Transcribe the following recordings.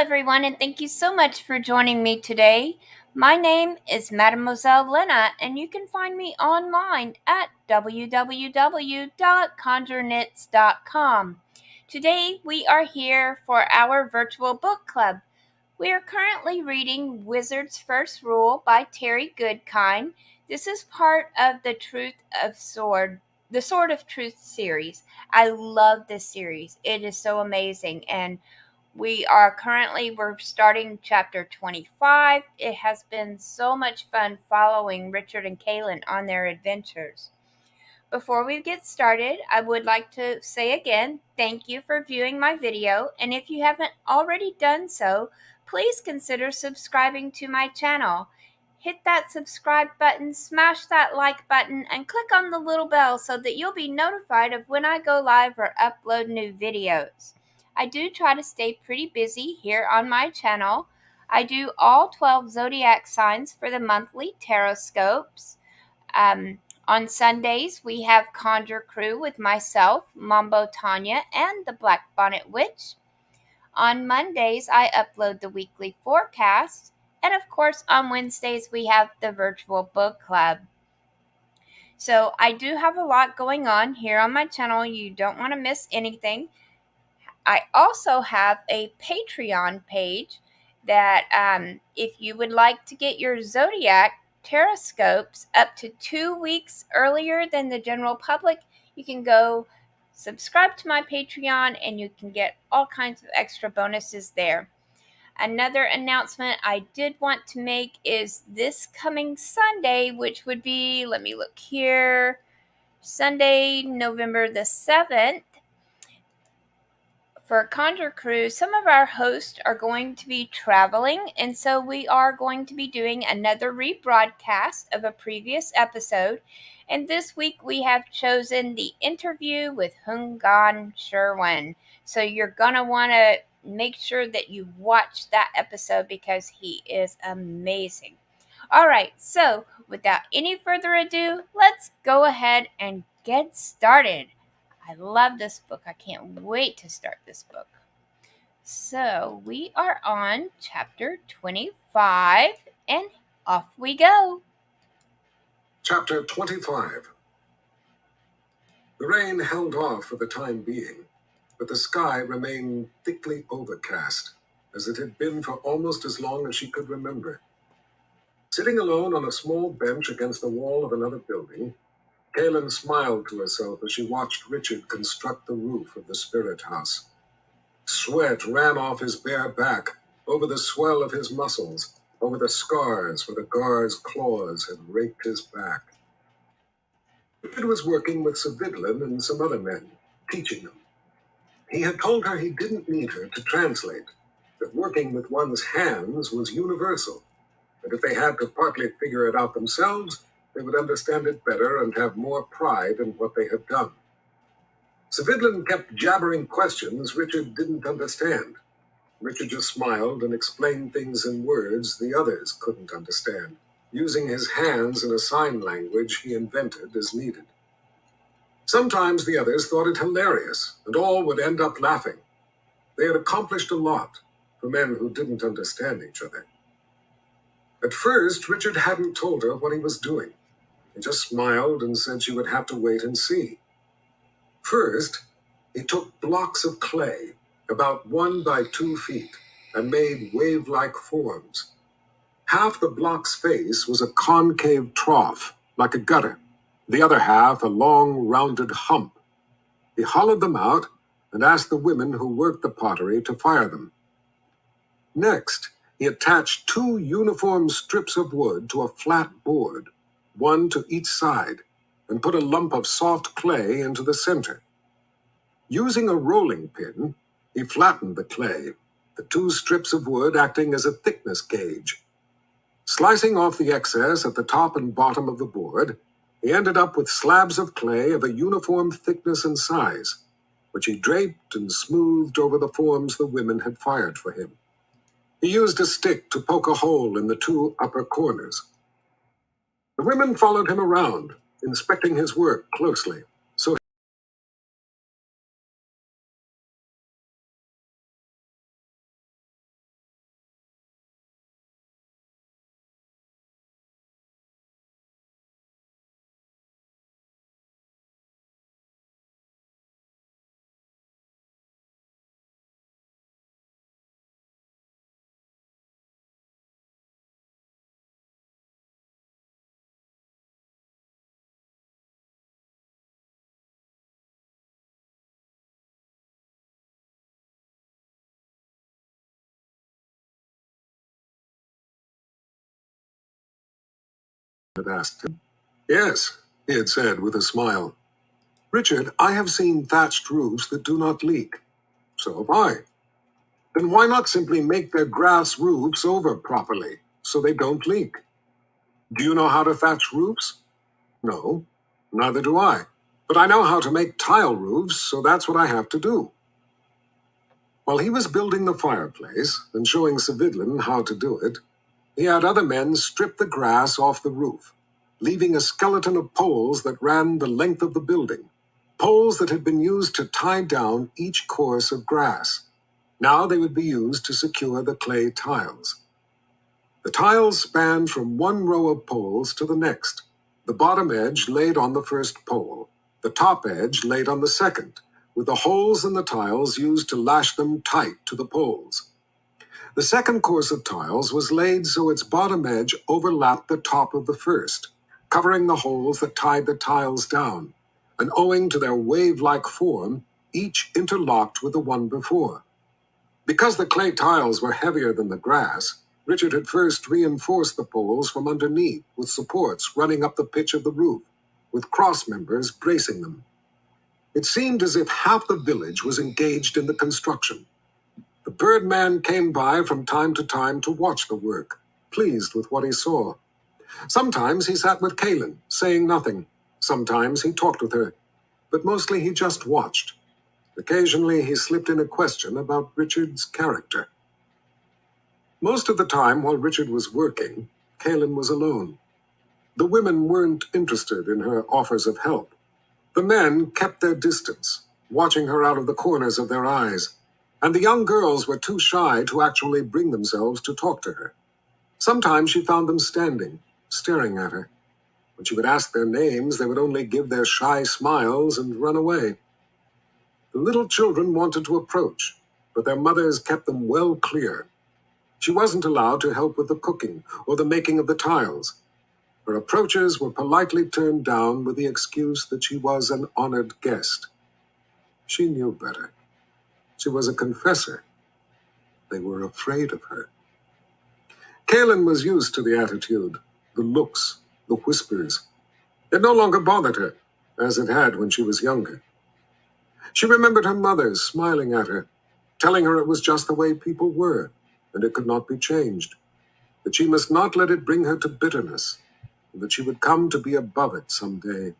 everyone, and thank you so much for joining me today. My name is Mademoiselle Lena, and you can find me online at www.conjureknits.com. Today, we are here for our virtual book club. We are currently reading Wizard's First Rule by Terry Goodkind. This is part of the Sword of Truth series. I love this series. It is so amazing, and we're starting chapter 25. It has been so much fun following Richard and Kaylin on their adventures. Before we get started, I would like to say again, thank you for viewing my video, and if you haven't already done so, please consider subscribing to my channel. Hit that subscribe button, smash that like button, and click on the little bell so that you'll be notified of when I go live or upload new videos. I do try to stay pretty busy here on my channel. I do all 12 zodiac signs for the monthly tarot scopes. On Sundays, we have Conjure Crew with myself, Mambo Tanya, and the Black Bonnet Witch. On Mondays, I upload the weekly forecast. And of course, on Wednesdays, we have the virtual book club. So I do have a lot going on here on my channel. You don't want to miss anything. I also have a Patreon page that if you would like to get your zodiac teroscopes up to 2 weeks earlier than the general public, you can go subscribe to my Patreon and you can get all kinds of extra bonuses there. Another announcement I did want to make is this coming Sunday, which would be, let me look here, Sunday, November the 7th. For Conjure Crew, some of our hosts are going to be traveling, and so we are going to be doing another rebroadcast of a previous episode. And this week we have chosen the interview with Hungan Sherwin. So you're going to want to make sure that you watch that episode because he is amazing. All right, so without any further ado, let's go ahead and get started. I love this book. I can't wait to start this book. So we are on chapter 25, and off we go. Chapter 25. The rain held off for the time being, but the sky remained thickly overcast, as it had been for almost as long as she could remember. Sitting alone on a small bench against the wall of another building, Kaylin smiled to herself as she watched Richard construct the roof of the spirit house. Sweat ran off his bare back, over the swell of his muscles, over the scars where the guard's claws had raked his back. Richard was working with Savidlin and some other men, teaching them. He had told her he didn't need her to translate, that working with one's hands was universal, and if they had to partly figure it out themselves, they would understand it better and have more pride in what they had done. Savidlin kept jabbering questions Richard didn't understand. Richard just smiled and explained things in words the others couldn't understand, using his hands in a sign language he invented as needed. Sometimes the others thought it hilarious, and all would end up laughing. They had accomplished a lot for men who didn't understand each other. At first, Richard hadn't told her what he was doing. He just smiled and said she would have to wait and see. First, he took blocks of clay, about 1 by 2 feet, and made wave-like forms. Half the block's face was a concave trough, like a gutter. The other half a long, rounded hump. He hollowed them out and asked the women who worked the pottery to fire them. Next, he attached 2 uniform strips of wood to a flat board, 1 to each side, and put a lump of soft clay into the center. Using a rolling pin, he flattened the clay, the 2 strips of wood acting as a thickness gauge. Slicing off the excess at the top and bottom of the board, he ended up with slabs of clay of a uniform thickness and size, which he draped and smoothed over the forms the women had fired for him. He used a stick to poke a hole in the 2 upper corners. The women followed him around, inspecting his work closely. had asked him. Yes, he had said with a smile. Richard, I have seen thatched roofs that do not leak. So have I. Then why not simply make their grass roofs over properly, so they don't leak? Do you know how to thatch roofs? No, neither do I. But I know how to make tile roofs, so that's what I have to do. While he was building the fireplace and showing Savidlin how to do it, he had other men strip the grass off the roof, leaving a skeleton of poles that ran the length of the building, poles that had been used to tie down each course of grass. Now they would be used to secure the clay tiles. The tiles spanned from one row of poles to the next, the bottom edge laid on the first pole, the top edge laid on the second, with the holes in the tiles used to lash them tight to the poles. The second course of tiles was laid so its bottom edge overlapped the top of the first, covering the holes that tied the tiles down, and owing to their wave-like form, each interlocked with the one before. Because the clay tiles were heavier than the grass, Richard had first reinforced the poles from underneath with supports running up the pitch of the roof, with cross members bracing them. It seemed as if half the village was engaged in the construction. The Birdman came by from time to watch the work, pleased with what he saw. Sometimes he sat with Kaylin, saying nothing. Sometimes he talked with her, but mostly he just watched. Occasionally he slipped in a question about Richard's character. Most of the time while Richard was working, Kaylin was alone. The women weren't interested in her offers of help. The men kept their distance, watching her out of the corners of their eyes, and the young girls were too shy to actually bring themselves to talk to her. Sometimes she found them standing, staring at her. When she would ask their names, they would only give their shy smiles and run away. The little children wanted to approach, but their mothers kept them well clear. She wasn't allowed to help with the cooking or the making of the tiles. Her approaches were politely turned down with the excuse that she was an honored guest. She knew better. She was a confessor. They were afraid of her. Kaylin was used to the attitude, the looks, the whispers. It no longer bothered her, as it had when she was younger. She remembered her mother smiling at her, telling her it was just the way people were, and it could not be changed, that she must not let it bring her to bitterness, and that she would come to be above it someday.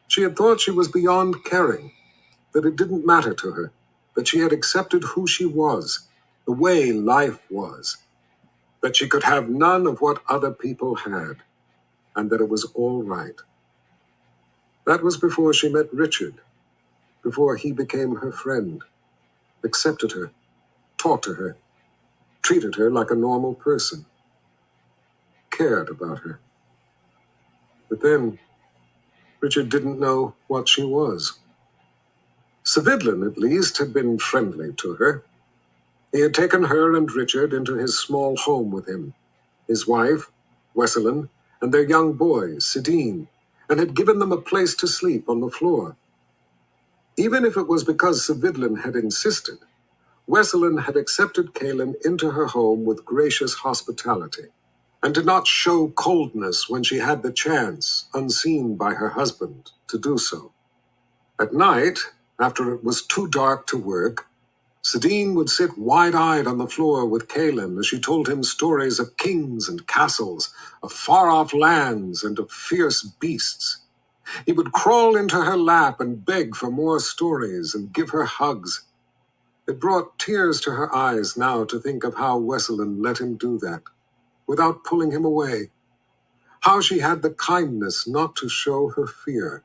She had thought she was beyond caring, that it didn't matter to her, that she had accepted who she was, the way life was, that she could have none of what other people had, and that it was all right. That was before she met Richard, before he became her friend, accepted her, talked to her, treated her like a normal person, cared about her. But then, Richard didn't know what she was. Savidlin, at least, had been friendly to her. He had taken her and Richard into his small home with him, his wife, Wesselin, and their young boy, Sidine, and had given them a place to sleep on the floor. Even if it was because Savidlin had insisted, Wesselin had accepted Kaylin into her home with gracious hospitality, and did not show coldness when she had the chance, unseen by her husband, to do so. At night, after it was too dark to work, Sidine would sit wide-eyed on the floor with Kaylin as she told him stories of kings and castles, of far-off lands and of fierce beasts. He would crawl into her lap and beg for more stories and give her hugs. It brought tears to her eyes now to think of how Wesselin let him do that, without pulling him away. How she had the kindness not to show her fear.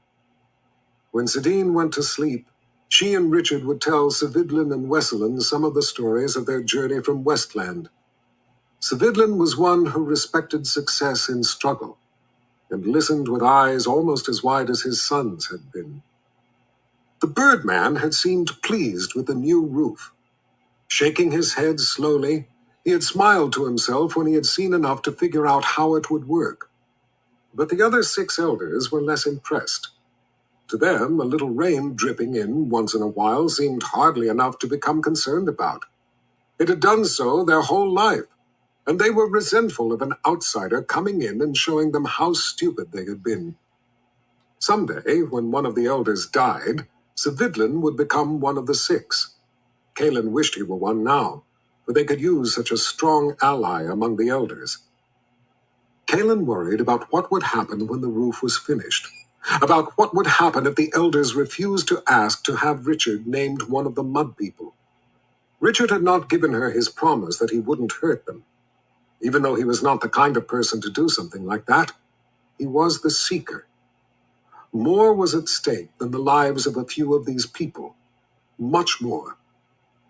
When Sidine went to sleep, she and Richard would tell Savidlin and Wesselin some of the stories of their journey from Westland. Savidlin was one who respected success in struggle, and listened with eyes almost as wide as his son's had been. The Birdman had seemed pleased with the new roof. Shaking his head slowly, he had smiled to himself when he had seen enough to figure out how it would work. But the other 6 elders were less impressed. To them, a little rain dripping in once in a while seemed hardly enough to become concerned about. It had done so their whole life, and they were resentful of an outsider coming in and showing them how stupid they had been. Someday, when one of the elders died, Savidlin would become one of the six. Kalen wished he were one now, for they could use such a strong ally among the elders. Kalen worried about what would happen when the roof was finished, about what would happen if the elders refused to ask to have Richard named one of the Mud People. Richard had not given her his promise that he wouldn't hurt them. Even though he was not the kind of person to do something like that, he was the Seeker. More was at stake than the lives of a few of these people. Much more.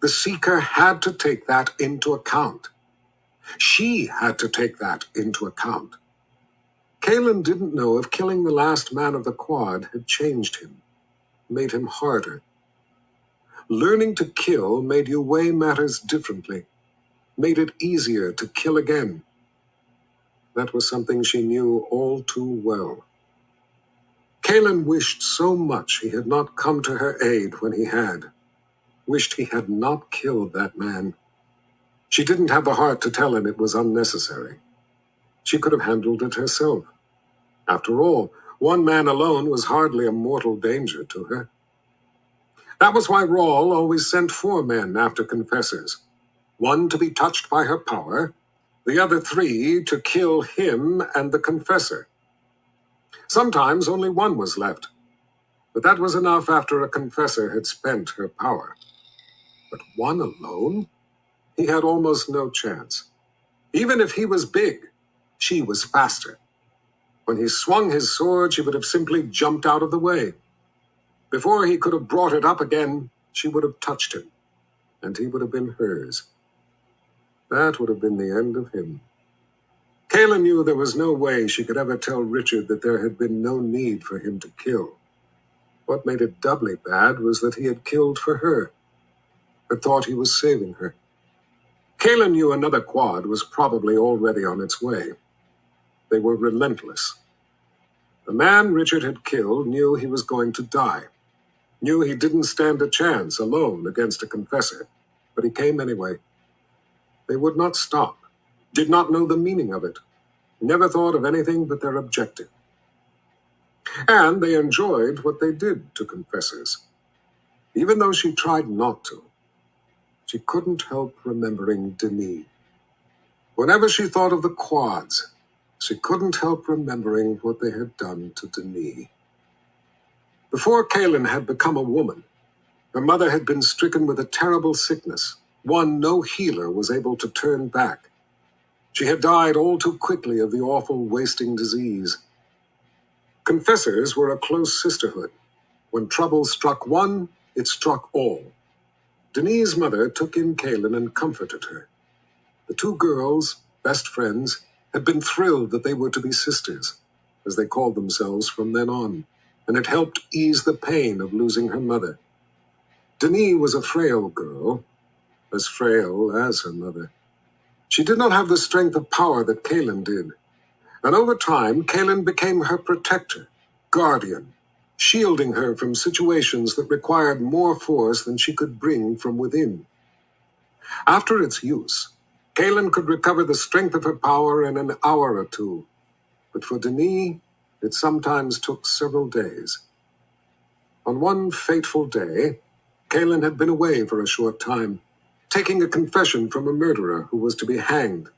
The Seeker had to take that into account. She had to take that into account. Kalen didn't know if killing the last man of the quad had changed him, made him harder. Learning to kill made you weigh matters differently, made it easier to kill again. That was something she knew all too well. Kalen wished so much he had not come to her aid when he had. Wished he had not killed that man. She didn't have the heart to tell him it was unnecessary. She could have handled it herself. After all, one man alone was hardly a mortal danger to her. That was why Rawl always sent 4 men after confessors. 1 to be touched by her power, the other 3 to kill him and the confessor. Sometimes only 1 was left, but that was enough after a confessor had spent her power. But 1 alone? He had almost no chance. Even if he was big, she was faster. When he swung his sword, she would have simply jumped out of the way. Before he could have brought it up again, she would have touched him, and he would have been hers. That would have been the end of him. Kayla knew there was no way she could ever tell Richard that there had been no need for him to kill. What made it doubly bad was that he had killed for her, but thought he was saving her. Kayla knew another quad was probably already on its way. They were relentless. The man Richard had killed knew he was going to die, knew he didn't stand a chance alone against a confessor, but he came anyway. They would not stop, did not know the meaning of it, never thought of anything but their objective. And they enjoyed what they did to confessors. Even though she tried not to, she couldn't help remembering Denis. Whenever she thought of the quads, she couldn't help remembering what they had done to Denis. Before Kaylin had become a woman, her mother had been stricken with a terrible sickness, one no healer was able to turn back. She had died all too quickly of the awful wasting disease. Confessors were a close sisterhood. When trouble struck one, it struck all. Denis's mother took in Kaylin and comforted her. The 2 girls, best friends, had been thrilled that they were to be sisters, as they called themselves from then on, and it helped ease the pain of losing her mother. Denis was a frail girl, as frail as her mother. She did not have the strength of power that Kaylin did, and over time, Kaylin became her protector, guardian, shielding her from situations that required more force than she could bring from within. After its use, Kaylin could recover the strength of her power in an hour or 2, but for Denis, it sometimes took several days. On one fateful day, Kaylin had been away for a short time, taking a confession from a murderer who was to be hanged,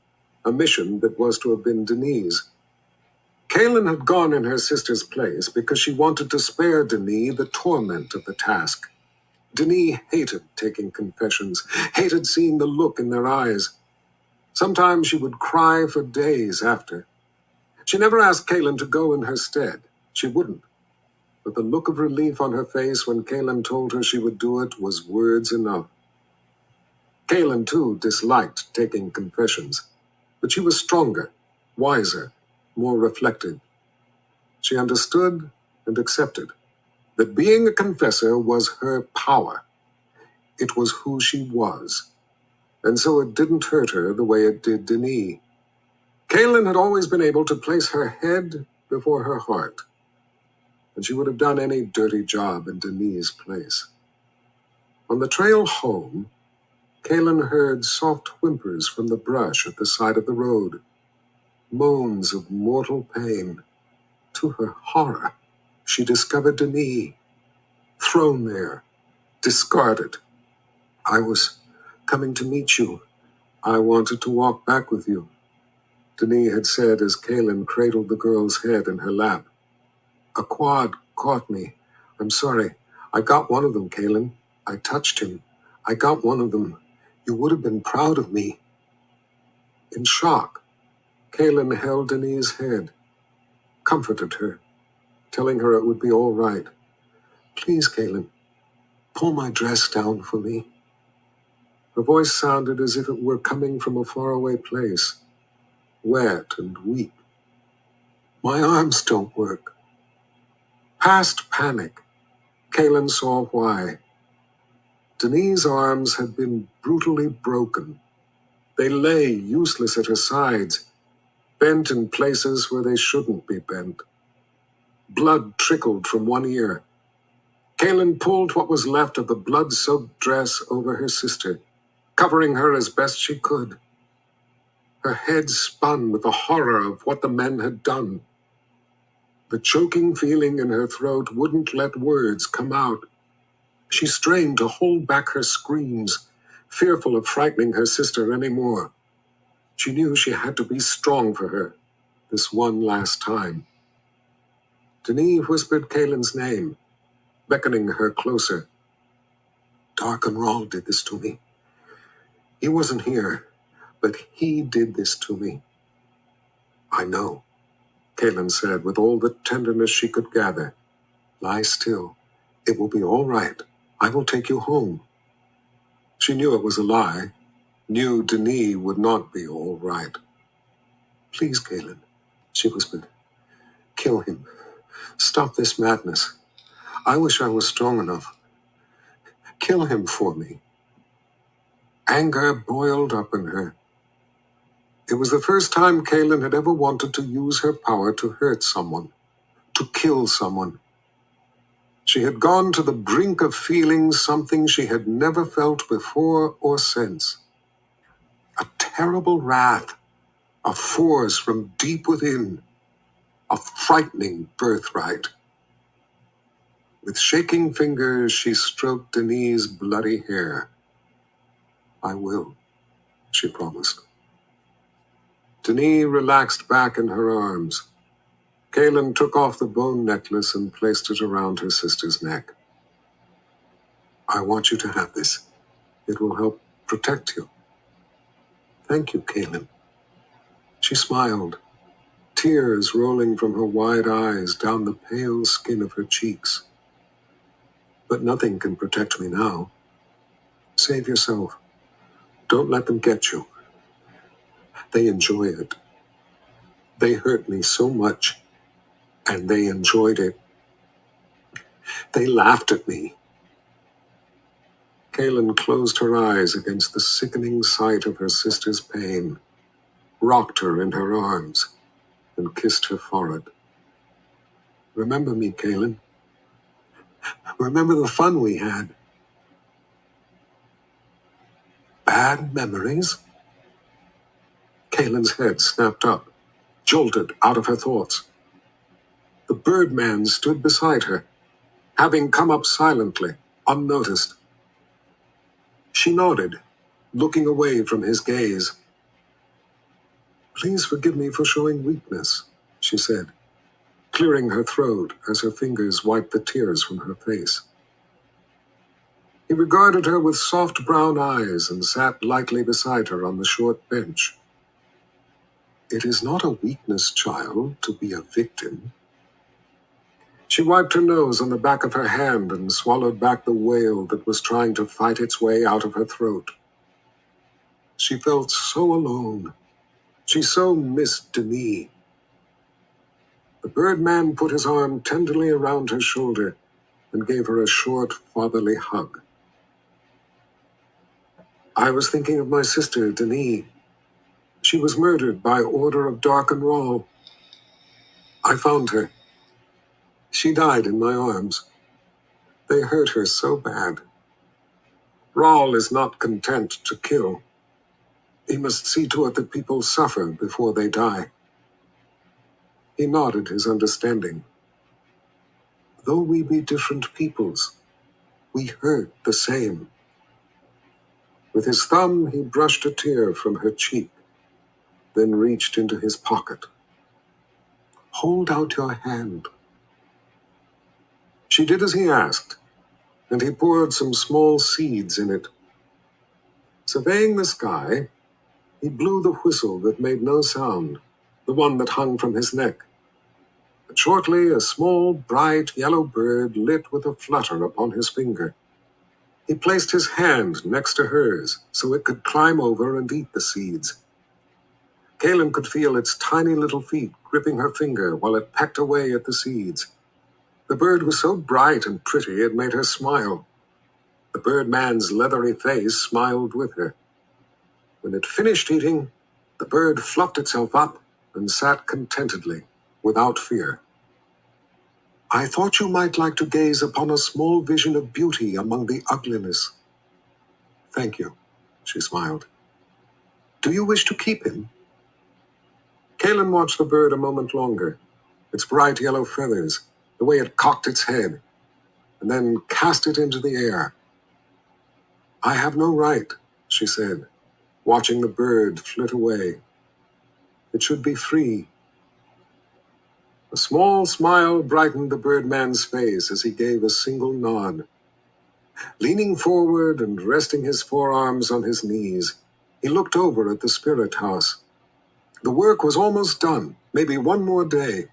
a mission that was to have been Denis's. Kaylin had gone in her sister's place because she wanted to spare Denis the torment of the task. Denis hated taking confessions, hated seeing the look in their eyes. Sometimes she would cry for days after. She never asked Kaylin to go in her stead. She wouldn't. But the look of relief on her face when Kaylin told her she would do it was words enough. Kaylin, too, disliked taking confessions, but she was stronger, wiser, more reflective. She understood and accepted that being a confessor was her power. It was who she was, and so it didn't hurt her the way it did Denis. Kaylin had always been able to place her head before her heart, and she would have done any dirty job in Denis's place. On the trail home, Kaelin heard soft whimpers from the brush at the side of the road, moans of mortal pain. To her horror, she discovered Denis, thrown there, discarded. I was coming to meet you. I wanted to walk back with you, Denis had said as Kaelin cradled the girl's head in her lap. A quad caught me. I'm sorry. I got one of them, Kaelin. I touched him. I got one of them. You would have been proud of me. In shock, Kaelin held Denis' head, comforted her, telling her it would be all right. Please, Kaelin, pull my dress down for me. Her voice sounded as if it were coming from a faraway place, wet and weak. My arms don't work. Past panic, Kaelin saw why. Denis' arms had been brutally broken. They lay useless at her sides, bent in places where they shouldn't be bent. Blood trickled from one ear. Kaelin pulled what was left of the blood-soaked dress over her sister, covering her as best she could. Her head spun with the horror of what the men had done. The choking feeling in her throat wouldn't let words come out. She strained to hold back her screams, fearful of frightening her sister any more. She knew she had to be strong for her, this one last time. Denis whispered Kaelin's name, beckoning her closer. Darkenrall did this to me. He wasn't here, but he did this to me. I know, Kaelin said with all the tenderness she could gather. Lie still. It will be all right. I will take you home. She knew it was a lie, knew Denis would not be all right. Please, Kaelin, she whispered. Kill him. Stop this madness. I wish I was strong enough. Kill him for me. Anger boiled up in her. It was the first time Kaelin had ever wanted to use her power to hurt someone, to kill someone. She had gone to the brink of feeling something she had never felt before or since. A terrible wrath, a force from deep within, a frightening birthright. With shaking fingers, she stroked Denis' bloody hair. I will, she promised. Denis relaxed back in her arms. Kaelin took off the bone necklace and placed it around her sister's neck. I want you to have this. It will help protect you. Thank you, Kaelin. She smiled, tears rolling from her wide eyes down the pale skin of her cheeks. But nothing can protect me now. Save yourself. Don't let them get you. They enjoy it. They hurt me so much, and they enjoyed it. They laughed at me. Kaelin closed her eyes against the sickening sight of her sister's pain, rocked her in her arms, and kissed her forehead. Remember me, Kaelin. Remember the fun we had. Bad memories? Kaelin's head snapped up, jolted out of her thoughts. The Birdman stood beside her, having come up silently, unnoticed. She nodded, looking away from his gaze. Please forgive me for showing weakness, she said, clearing her throat as her fingers wiped the tears from her face. He regarded her with soft brown eyes and sat lightly beside her on the short bench. It is not a weakness, child, to be a victim. She wiped her nose on the back of her hand and swallowed back the wail that was trying to fight its way out of her throat. She felt so alone. She so missed Denis. The Birdman put his arm tenderly around her shoulder and gave her a short, fatherly hug. I was thinking of my sister, Denis. She was murdered by order of Darkenrall. I found her. She died in my arms. They hurt her so bad. Rawl is not content to kill. He must see to it that people suffer before they die. He nodded his understanding. Though we be different peoples, we hurt the same. With his thumb, he brushed a tear from her cheek, then reached into his pocket. Hold out your hand. She did as he asked, and he poured some small seeds in it. Surveying the sky, he blew the whistle that made no sound, the one that hung from his neck. But shortly, a small, bright yellow bird lit with a flutter upon his finger. He placed his hand next to hers so it could climb over and eat the seeds. Kaelin could feel its tiny little feet gripping her finger while it pecked away at the seeds. The bird was so bright and pretty it made her smile. The birdman's leathery face smiled with her. When it finished eating, the bird fluffed itself up and sat contentedly, without fear. I thought you might like to gaze upon a small vision of beauty among the ugliness. Thank you, she smiled. Do you wish to keep him? Kaelin watched the bird a moment longer, its bright yellow feathers, the way it cocked its head, and then cast it into the air. I have no right, she said, watching the bird flit away. It should be free. A small smile brightened the birdman's face as he gave a single nod. Leaning forward and resting his forearms on his knees, he looked over at the spirit house. The work was almost done, maybe one more day.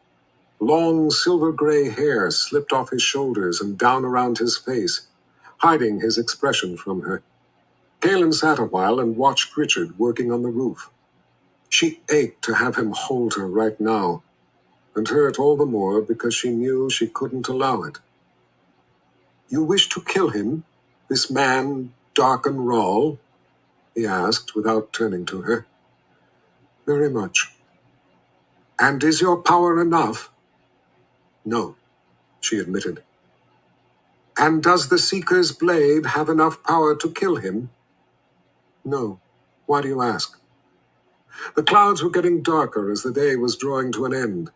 Long silver-gray hair slipped off his shoulders and down around his face, hiding his expression from her. Kaelin sat a while and watched Richard working on the roof. She ached to have him hold her right now, and hurt all the more because she knew she couldn't allow it. You wish to kill him, this man, dark and Rawl? He asked without turning to her. Very much. And is your power enough? No, she admitted. And does the Seeker's blade have enough power to kill him? No. Why do you ask? The clouds were getting darker as the day was drawing to an end.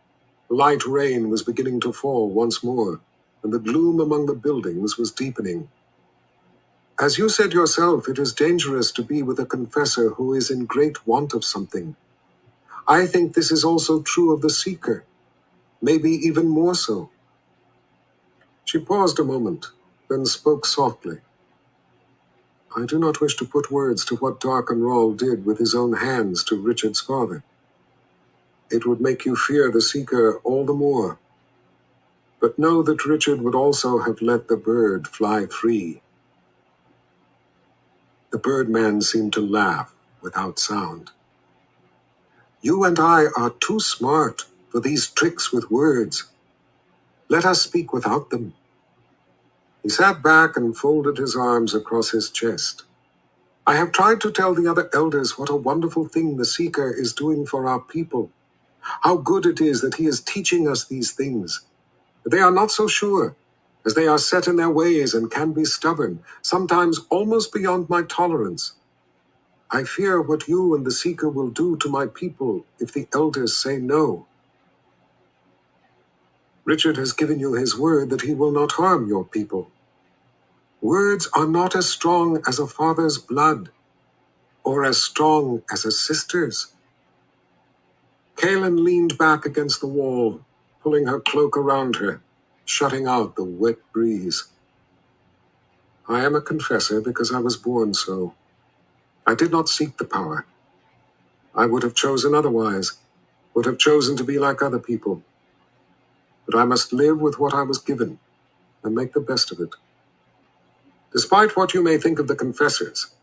Light rain was beginning to fall once more, and the gloom among the buildings was deepening. As you said yourself, it is dangerous to be with a confessor who is in great want of something. I think this is also true of the Seeker, maybe even more so. She paused a moment, then spoke softly. I do not wish to put words to what Dark and Rawl did with his own hands to Richard's father. It would make you fear the Seeker all the more. But know that Richard would also have let the bird fly free. The birdman seemed to laugh without sound. You and I are too smart for these tricks with words. Let us speak without them. He sat back and folded his arms across his chest. I have tried to tell the other elders what a wonderful thing the Seeker is doing for our people. How good it is that he is teaching us these things. But they are not so sure, as they are set in their ways and can be stubborn, sometimes almost beyond my tolerance. I fear what you and the Seeker will do to my people if the elders say no. Richard has given you his word that he will not harm your people. Words are not as strong as a father's blood, or as strong as a sister's. Kaelin leaned back against the wall, pulling her cloak around her, shutting out the wet breeze. I am a confessor because I was born so. I did not seek the power. I would have chosen otherwise, would have chosen to be like other people. But I must live with what I was given and make the best of it. Despite what you may think of the confessors,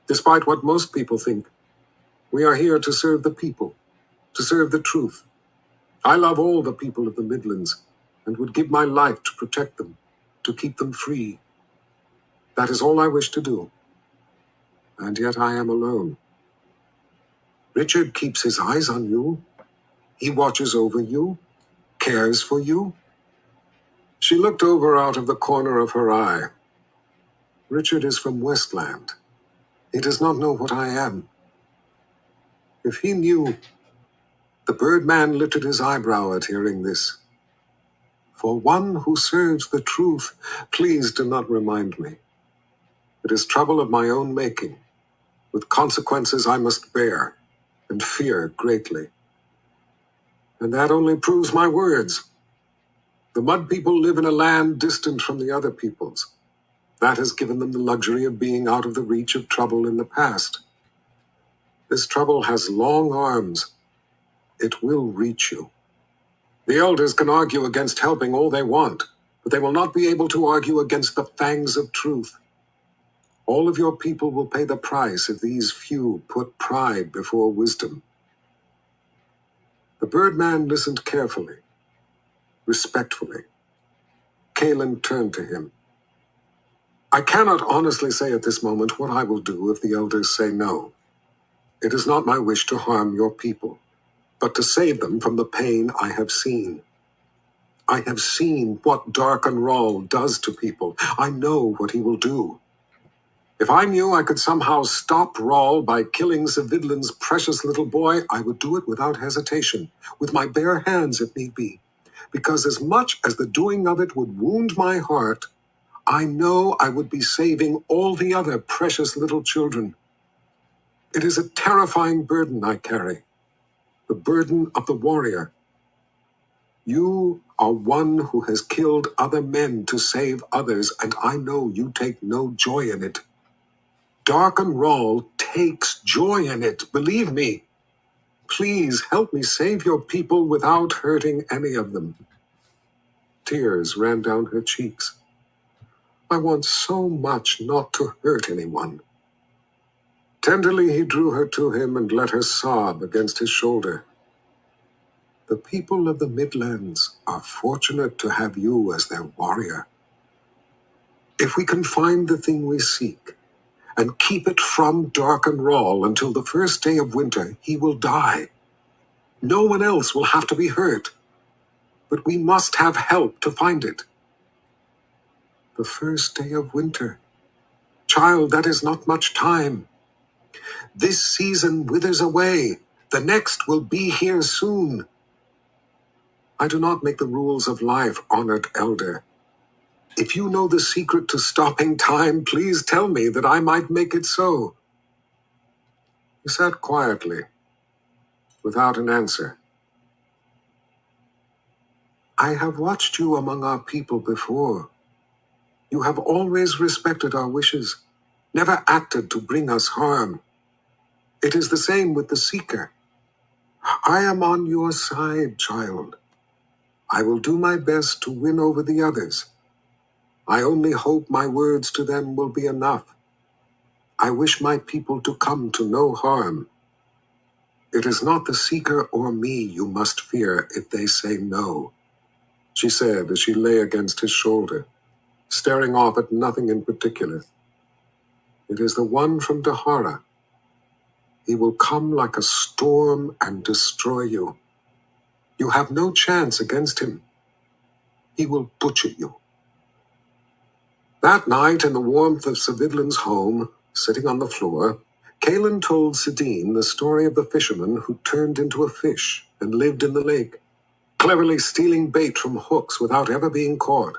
despite what most people think, we are here to serve the people, to serve the truth. I love all the people of the Midlands and would give my life to protect them, to keep them free. That is all I wish to do. And yet I am alone. Richard keeps his eyes on you. He watches over you, cares for you. She looked over out of the corner of her eye. Richard is from Westland. He does not know what I am. If he knew... The Birdman lifted his eyebrow at hearing this. For one who serves the truth, please do not remind me. It is trouble of my own making, with consequences I must bear, and fear greatly. And that only proves my words. The Mud People live in a land distant from the other peoples. That has given them the luxury of being out of the reach of trouble in the past. This trouble has long arms. It will reach you. The elders can argue against helping all they want, but they will not be able to argue against the fangs of truth. All of your people will pay the price if these few put pride before wisdom. The Birdman listened carefully, respectfully. Kalen turned to him. I cannot honestly say at this moment what I will do if the elders say no. It is not my wish to harm your people, but to save them from the pain I have seen. I have seen what Darken Rahl does to people. I know what he will do. If I knew I could somehow stop Rahl by killing Savidlin's precious little boy, I would do it without hesitation, with my bare hands if need be. Because as much as the doing of it would wound my heart, I know I would be saving all the other precious little children. It is a terrifying burden I carry, the burden of the warrior. You are one who has killed other men to save others, and I know you take no joy in it. Darken Rahl takes joy in it, believe me. Please help me save your people without hurting any of them. Tears ran down her cheeks. I want so much not to hurt anyone. Tenderly he drew her to him and let her sob against his shoulder. The people of the Midlands are fortunate to have you as their warrior. If we can find the thing we seek, and keep it from Darken Rahl until the first day of winter, he will die. No one else will have to be hurt. But we must have help to find it. The first day of winter. Child, that is not much time. This season withers away. The next will be here soon. I do not make the rules of life, honored elder. If you know the secret to stopping time, please tell me that I might make it so. He sat quietly, without an answer. I have watched you among our people before. You have always respected our wishes, never acted to bring us harm. It is the same with the Seeker. I am on your side, child. I will do my best to win over the others. I only hope my words to them will be enough. I wish my people to come to no harm. It is not the Seeker or me you must fear if they say no, she said as she lay against his shoulder, staring off at nothing in particular. It is the one from Dahara. He will come like a storm and destroy you. You have no chance against him. He will butcher you. That night, in the warmth of Savidlin's home, sitting on the floor, Kalen told Sidine the story of the fisherman who turned into a fish and lived in the lake, cleverly stealing bait from hooks without ever being caught.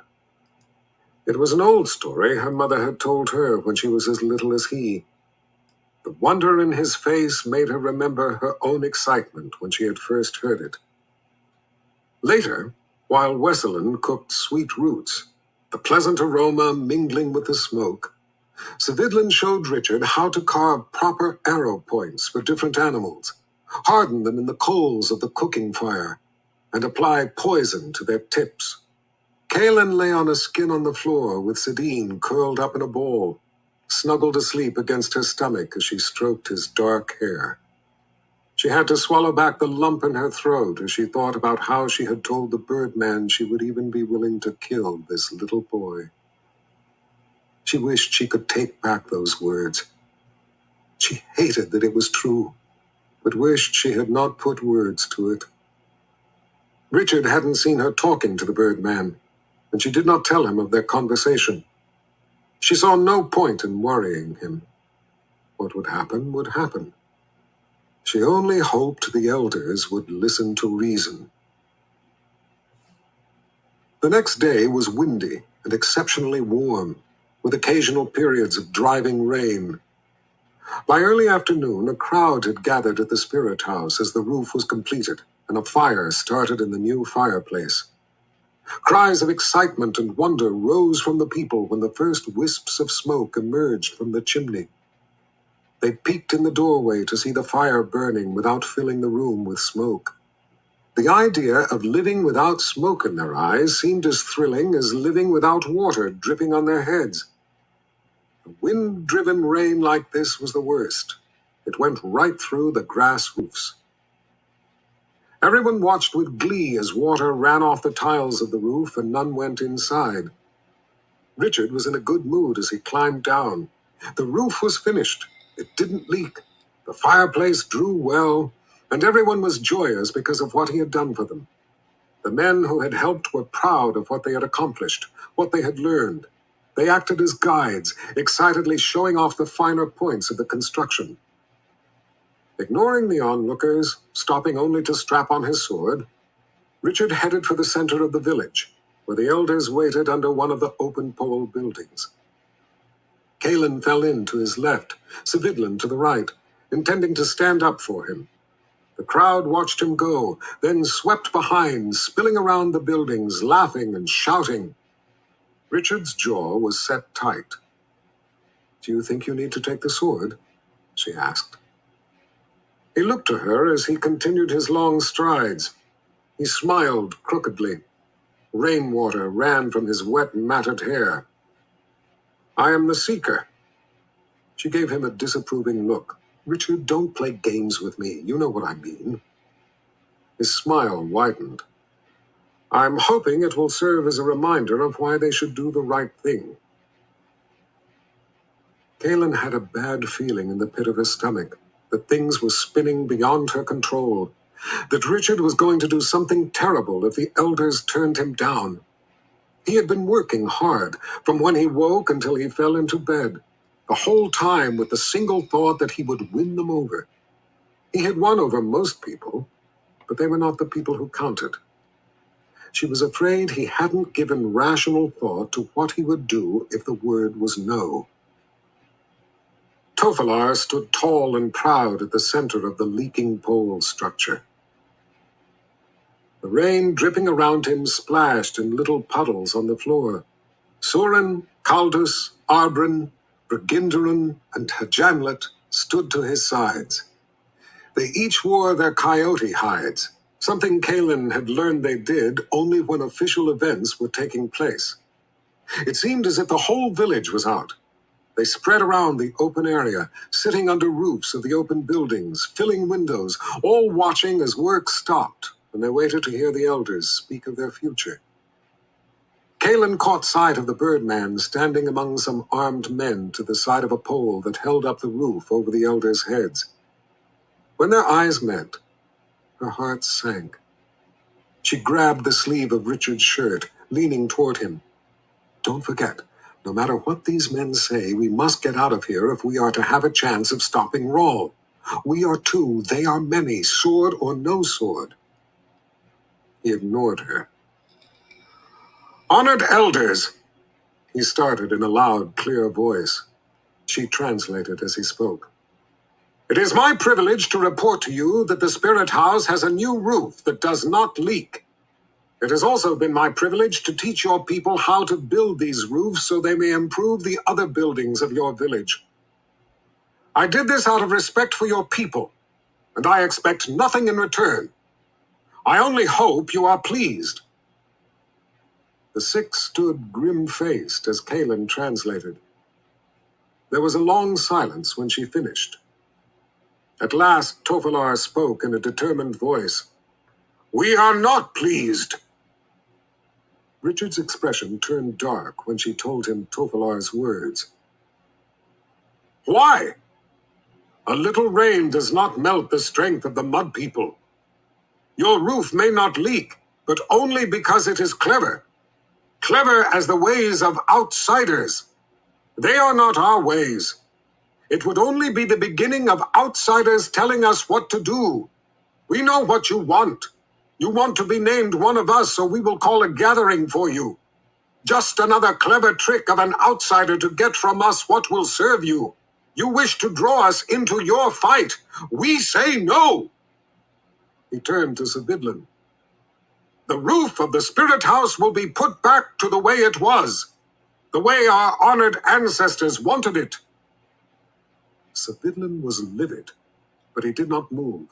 It was an old story her mother had told her when she was as little as he. The wonder in his face made her remember her own excitement when she had first heard it. Later, while Wesselin cooked sweet roots, the pleasant aroma mingling with the smoke, Savidlin showed Richard how to carve proper arrow points for different animals, harden them in the coals of the cooking fire, and apply poison to their tips. Kalen lay on a skin on the floor with Sidine curled up in a ball, snuggled asleep against her stomach as she stroked his dark hair. She had to swallow back the lump in her throat as she thought about how she had told the Birdman she would even be willing to kill this little boy. She wished she could take back those words. She hated that it was true, but wished she had not put words to it. Richard hadn't seen her talking to the Birdman, and she did not tell him of their conversation. She saw no point in worrying him. What would happen would happen. She only hoped the elders would listen to reason. The next day was windy and exceptionally warm, with occasional periods of driving rain. By early afternoon, a crowd had gathered at the spirit house as the roof was completed and a fire started in the new fireplace. Cries of excitement and wonder rose from the people when the first wisps of smoke emerged from the chimney. They peeked in the doorway to see the fire burning without filling the room with smoke. The idea of living without smoke in their eyes seemed as thrilling as living without water dripping on their heads. A wind-driven rain like this was the worst. It went right through the grass roofs. Everyone watched with glee as water ran off the tiles of the roof and none went inside. Richard was in a good mood as he climbed down. The roof was finished. It didn't leak. The fireplace drew well, and everyone was joyous because of what he had done for them. The men who had helped were proud of what they had accomplished, what they had learned. They acted as guides, excitedly showing off the finer points of the construction. Ignoring the onlookers, stopping only to strap on his sword, Richard headed for the center of the village, where the elders waited under one of the open-pole buildings. Kalen fell in to his left, Savidlin to the right, intending to stand up for him. The crowd watched him go, then swept behind, spilling around the buildings, laughing and shouting. Richard's jaw was set tight. "Do you think you need to take the sword?" she asked. He looked to her as he continued his long strides. He smiled crookedly. Rainwater ran from his wet, matted hair. "I am the Seeker." She gave him a disapproving look. "Richard, don't play games with me. You know what I mean." His smile widened. "I'm hoping it will serve as a reminder of why they should do the right thing." Kalen had a bad feeling in the pit of her stomach, that things were spinning beyond her control, that Richard was going to do something terrible if the elders turned him down. He had been working hard, from when he woke until he fell into bed, the whole time with the single thought that he would win them over. He had won over most people, but they were not the people who counted. She was afraid he hadn't given rational thought to what he would do if the word was no. Tofalar stood tall and proud at the center of the leaking pole structure. The rain dripping around him splashed in little puddles on the floor. Soren, Kaldus, Arbrin, Brigindarun, and Hajanlet stood to his sides. They each wore their coyote hides, something Kalen had learned they did only when official events were taking place. It seemed as if the whole village was out. They spread around the open area, sitting under roofs of the open buildings, filling windows, all watching as work stopped when they waited to hear the elders speak of their future. Kalen caught sight of the Birdman standing among some armed men to the side of a pole that held up the roof over the elders' heads. When their eyes met, her heart sank. She grabbed the sleeve of Richard's shirt, leaning toward him. "Don't forget, no matter what these men say, we must get out of here if we are to have a chance of stopping Rawl. We are two, they are many, sword or no sword." He ignored her. "Honored elders," he started in a loud, clear voice. She translated as he spoke. "It is my privilege to report to you that the Spirit House has a new roof that does not leak. It has also been my privilege to teach your people how to build these roofs so they may improve the other buildings of your village. I did this out of respect for your people, and I expect nothing in return. I only hope you are pleased." The six stood grim-faced as Kalen translated. There was a long silence when she finished. At last, Tofalar spoke in a determined voice. "We are not pleased." Richard's expression turned dark when she told him Tofalar's words. "Why? A little rain does not melt the strength of the mud people. Your roof may not leak, but only because it is clever. Clever as the ways of outsiders." They are not our ways. It would only be the beginning of outsiders telling us what to do. We know what you want. You want to be named one of us, so we will call a gathering for you. Just another clever trick of an outsider to get from us what will serve you. You wish to draw us into your fight. We say no. He turned to Savidlin. The roof of the spirit house will be put back to the way it was, the way our honored ancestors wanted it. Savidlin was livid, but he did not move.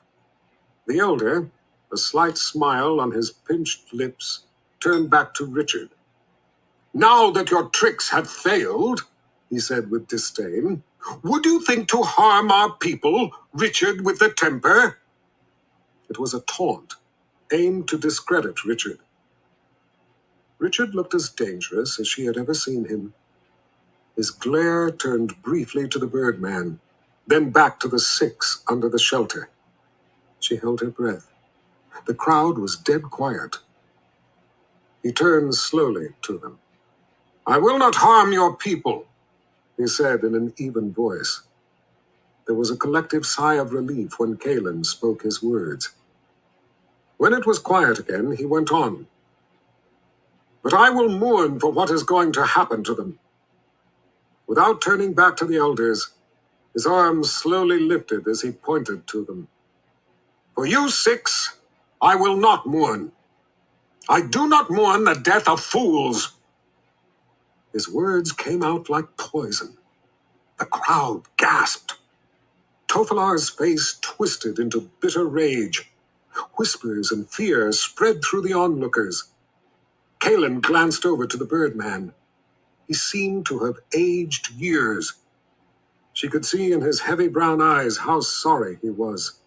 The elder, a slight smile on his pinched lips, turned back to Richard. Now that your tricks have failed, he said with disdain, would you think to harm our people, Richard with the temper? It was a taunt, aimed to discredit Richard. Richard looked as dangerous as she had ever seen him. His glare turned briefly to the Birdman, then back to the 6 under the shelter. She held her breath. The crowd was dead quiet. He turned slowly to them. I will not harm your people, he said in an even voice. There was a collective sigh of relief when Kalen spoke his words. When it was quiet again, he went on. But I will mourn for what is going to happen to them. Without turning back to the elders, his arms slowly lifted as he pointed to them. For you 6, I will not mourn. I do not mourn the death of fools. His words came out like poison. The crowd gasped. Tofalar's face twisted into bitter rage. Whispers and fear spread through the onlookers. Kalen glanced over to the Birdman. He seemed to have aged years. She could see in his heavy brown eyes how sorry he was.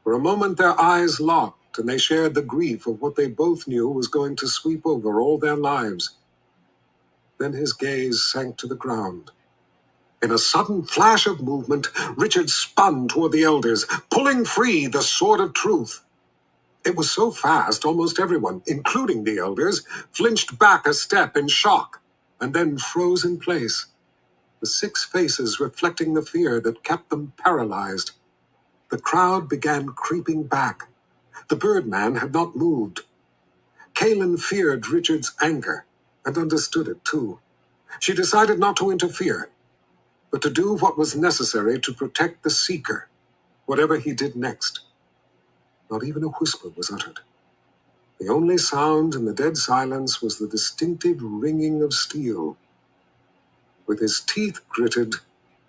For a moment their eyes locked, and they shared the grief of what they both knew was going to sweep over all their lives. Then his gaze sank to the ground. In a sudden flash of movement, Richard spun toward the elders, pulling free the sword of truth. It was so fast, almost everyone, including the elders, flinched back a step in shock, and then froze in place, the 6 faces reflecting the fear that kept them paralyzed. The crowd began creeping back. The Birdman had not moved. Kalen feared Richard's anger, and understood it too. She decided not to interfere, but to do what was necessary to protect the Seeker, whatever he did next. Not even a whisper was uttered. The only sound in the dead silence was the distinctive ringing of steel. With his teeth gritted,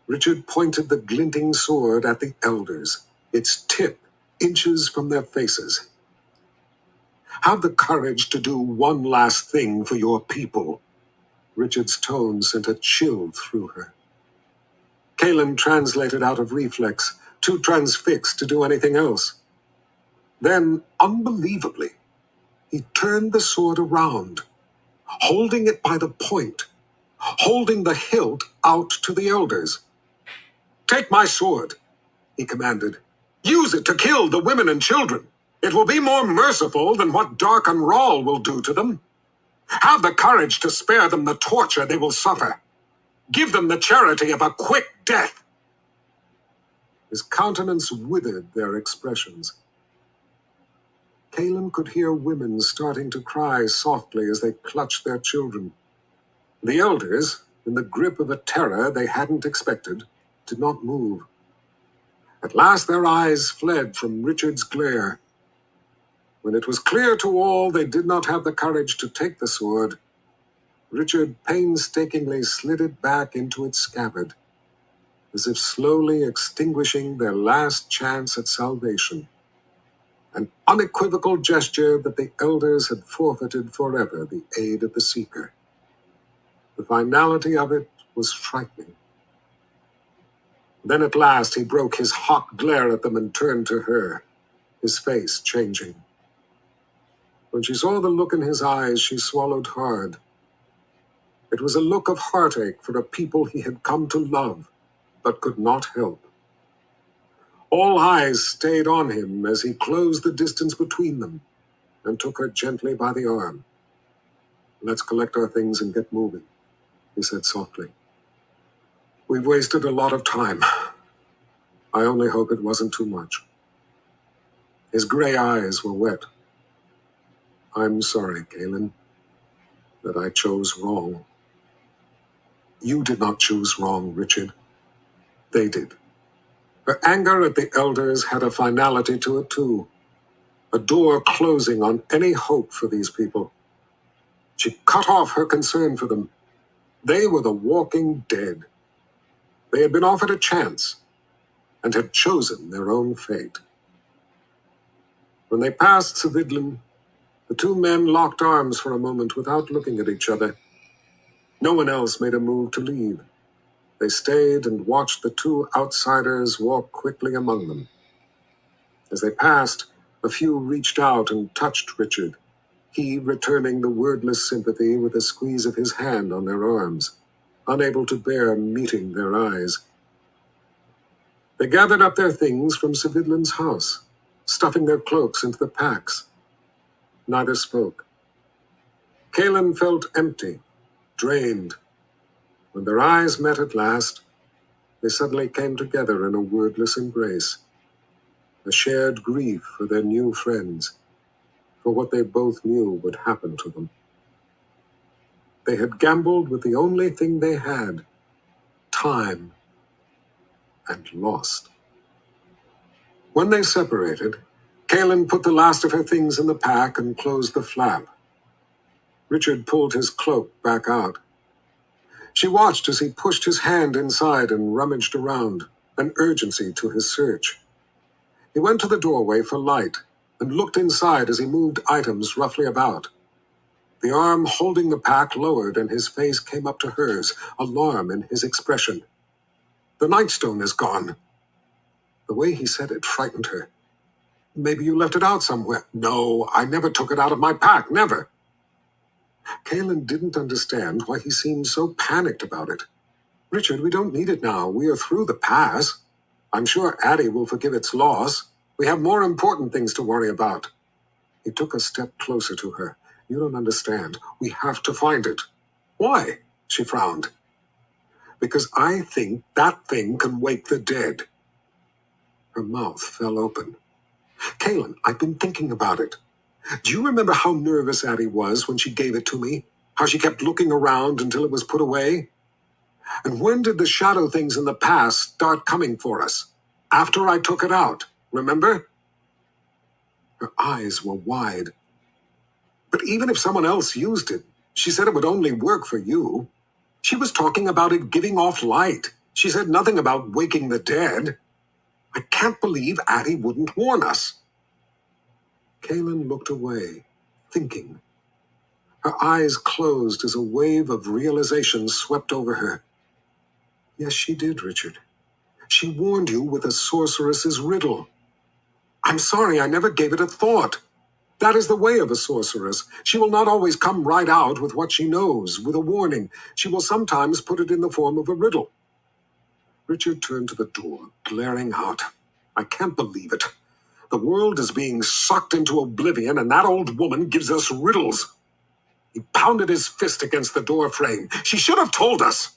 Richard pointed the glinting sword at the elders, its tip inches from their faces. Have the courage to do one last thing for your people. Richard's tone sent a chill through her. Kalen translated out of reflex, too transfixed to do anything else. Then, unbelievably, he turned the sword around, holding it by the point, holding the hilt out to the elders. Take my sword, he commanded. Use it to kill the women and children. It will be more merciful than what Dark and Rawl will do to them. Have the courage to spare them the torture they will suffer. Give them the charity of a quick death. His countenance withered their expressions. Kalen could hear women starting to cry softly as they clutched their children. The elders, in the grip of a terror they hadn't expected, did not move. At last their eyes fled from Richard's glare. When it was clear to all they did not have the courage to take the sword, Richard painstakingly slid it back into its scabbard, as if slowly extinguishing their last chance at salvation. An unequivocal gesture that the elders had forfeited forever the aid of the Seeker. The finality of it was frightening. Then at last he broke his hot glare at them and turned to her, his face changing. When she saw the look in his eyes, she swallowed hard. It was a look of heartache for a people he had come to love, but could not help. All eyes stayed on him as he closed the distance between them and took her gently by the arm. Let's collect our things and get moving. he said softly. We've wasted a lot of time. I only hope it wasn't too much. His gray eyes were wet. I'm sorry, Galen, that I chose wrong. You did not choose wrong, Richard. They did. Her anger at the elders had a finality to it, too. A door closing on any hope for these people. She cut off her concern for them. They were the walking dead. They had been offered a chance and had chosen their own fate. When they passed Savidlin, the two men locked arms for a moment without looking at each other. No one else made a move to leave. They stayed and watched the two outsiders walk quickly among them. As they passed, a few reached out and touched Richard, he returning the wordless sympathy with a squeeze of his hand on their arms, unable to bear meeting their eyes. They gathered up their things from Savidlin's house, stuffing their cloaks into the packs. Neither spoke. Kalen felt empty, drained. When their eyes met at last, they suddenly came together in a wordless embrace. A shared grief for their new friends, for what they both knew would happen to them. They had gambled with the only thing they had, time, and lost. When they separated, Kaelin put the last of her things in the pack and closed the flap. Richard pulled his cloak back out. She watched as he pushed his hand inside and rummaged around, an urgency to his search. He went to the doorway for light and looked inside as he moved items roughly about. The arm holding the pack lowered and his face came up to hers, alarm in his expression. The nightstone is gone. The way he said it frightened her. Maybe you left it out somewhere. No, I never took it out of my pack, never. Kaelin didn't understand why he seemed so panicked about it. Richard, we don't need it now. We are through the pass. I'm sure Addie will forgive its loss. We have more important things to worry about. He took a step closer to her. You don't understand. We have to find it. Why? She frowned. Because I think that thing can wake the dead. Her mouth fell open. Kaelin, I've been thinking about it. Do you remember how nervous Addie was when she gave it to me? How she kept looking around until it was put away? And when did the shadow things in the past start coming for us? After I took it out, remember? Her eyes were wide. But even if someone else used it, she said it would only work for you. She was talking about it giving off light. She said nothing about waking the dead. I can't believe Addie wouldn't warn us. Kaelin looked away, thinking. Her eyes closed as a wave of realization swept over her. Yes, she did, Richard. She warned you with a sorceress's riddle. I'm sorry I never gave it a thought. That is the way of a sorceress. She will not always come right out with what she knows, with a warning. She will sometimes put it in the form of a riddle. Richard turned to the door, glaring out. I can't believe it. The world is being sucked into oblivion, and that old woman gives us riddles. He pounded his fist against the door frame. She should have told us.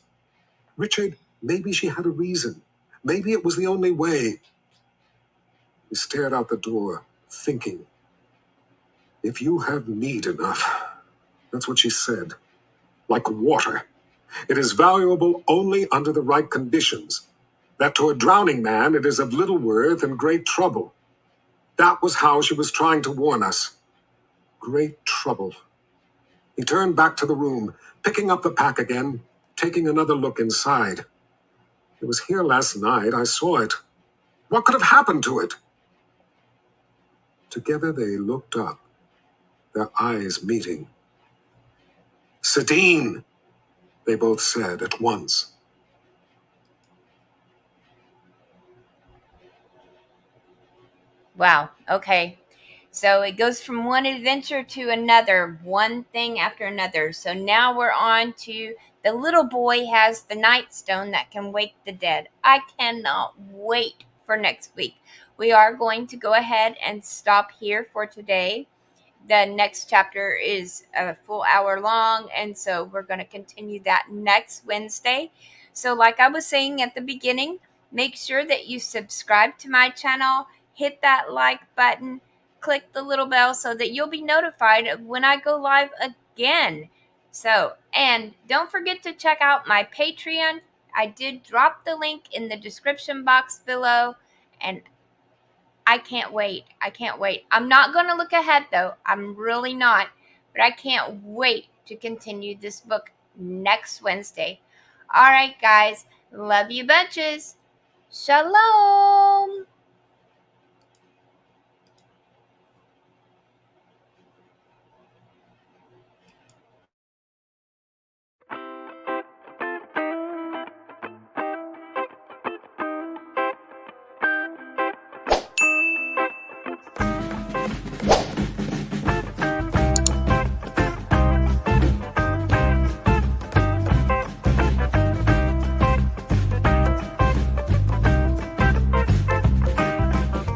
Richard, maybe she had a reason. Maybe it was the only way. He stared out the door, thinking. If you have need enough. That's what she said. Like water. It is valuable only under the right conditions. That to a drowning man it is of little worth and great trouble. That was how she was trying to warn us. Great trouble. He turned back to the room, picking up the pack again, taking another look inside. It was here last night. I saw it. What could have happened to it? Together they looked up, their eyes meeting. Sadine, they both said at once. Wow. Okay. So it goes from one adventure to another, one thing after another. So now we're on to the little boy has the nightstone that can wake the dead. I cannot wait for next week. We are going to go ahead and stop here for today. the next chapter is a full hour long, and so we're going to continue that next Wednesday. So, like I was saying at the beginning, make sure that you subscribe to my channel, hit that like button, click the little bell so that you'll be notified of when I go live again. So, and don't forget to check out my Patreon. I did drop the link in the description box below, and I can't wait. I can't wait. I'm not going to look ahead though. I'm really not. But I can't wait to continue this book next Wednesday. All right, guys. Love you bunches. Shalom.